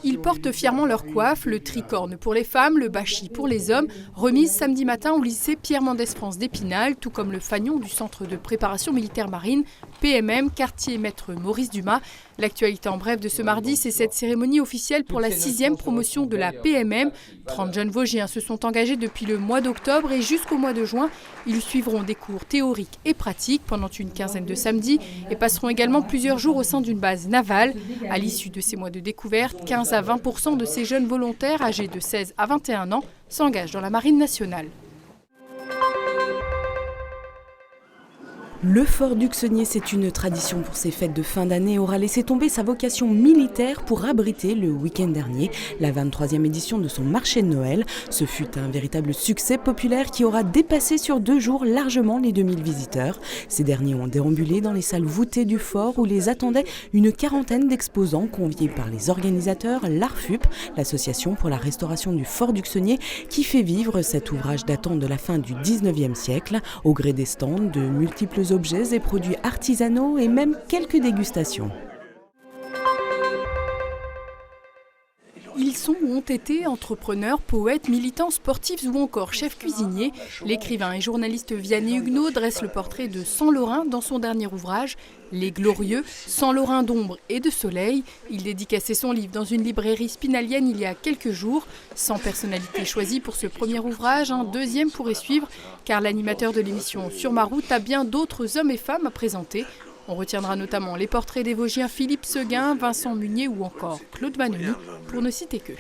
Ils portent fièrement leur coiffe, le tricorne pour les femmes, le bâchi pour les hommes. Remise samedi matin au lycée Pierre Mendès France d'Épinal, tout comme le fanion du centre de préparation militaire marine, PMM, quartier maître Maurice Dumas. L'actualité en bref de ce mardi, c'est cette cérémonie officielle pour la 6e promotion de la PMM. 30 jeunes Vosgiens se sont engagés depuis le mois d'octobre et jusqu'au mois de juin. Ils suivront des cours théoriques et pratiques pendant une quinzaine de samedis et passeront également plusieurs jours au sein d'une base navale. À l'issue de ces mois de découverte, 15 à 20% de ces jeunes volontaires âgés de 16 à 21 ans s'engagent dans la marine nationale. Le fort d'Uxenier, c'est une tradition pour ces fêtes de fin d'année, aura laissé tomber sa vocation militaire pour abriter le week-end dernier la 23e édition de son marché de Noël. Ce fut un véritable succès populaire qui aura dépassé sur 2 jours largement les 2000 visiteurs. Ces derniers ont déambulé dans les salles voûtées du fort où les attendait une quarantaine d'exposants conviés par les organisateurs, l'ARFUP, l'association pour la restauration du fort d'Uxenier, qui fait vivre cet ouvrage datant de la fin du 19e siècle. Au gré des stands, de multiples objets et produits artisanaux et même quelques dégustations. Ils sont ou ont été entrepreneurs, poètes, militants sportifs ou encore chefs cuisiniers. L'écrivain et journaliste Vianney Huguenot dresse le portrait de 100 Lorrains dans son dernier ouvrage, Les Glorieux, 100 Lorrains d'ombre et de soleil. Il dédicaçait son livre dans une librairie spinalienne il y a quelques jours. 100 personnalités choisies pour ce premier ouvrage, un deuxième pourrait suivre, car l'animateur de l'émission Sur ma route a bien d'autres hommes et femmes à présenter. On retiendra notamment les portraits des Vosgiens Philippe Seguin, Vincent Munier ou encore Claude Vanoni, pour ne citer qu'eux.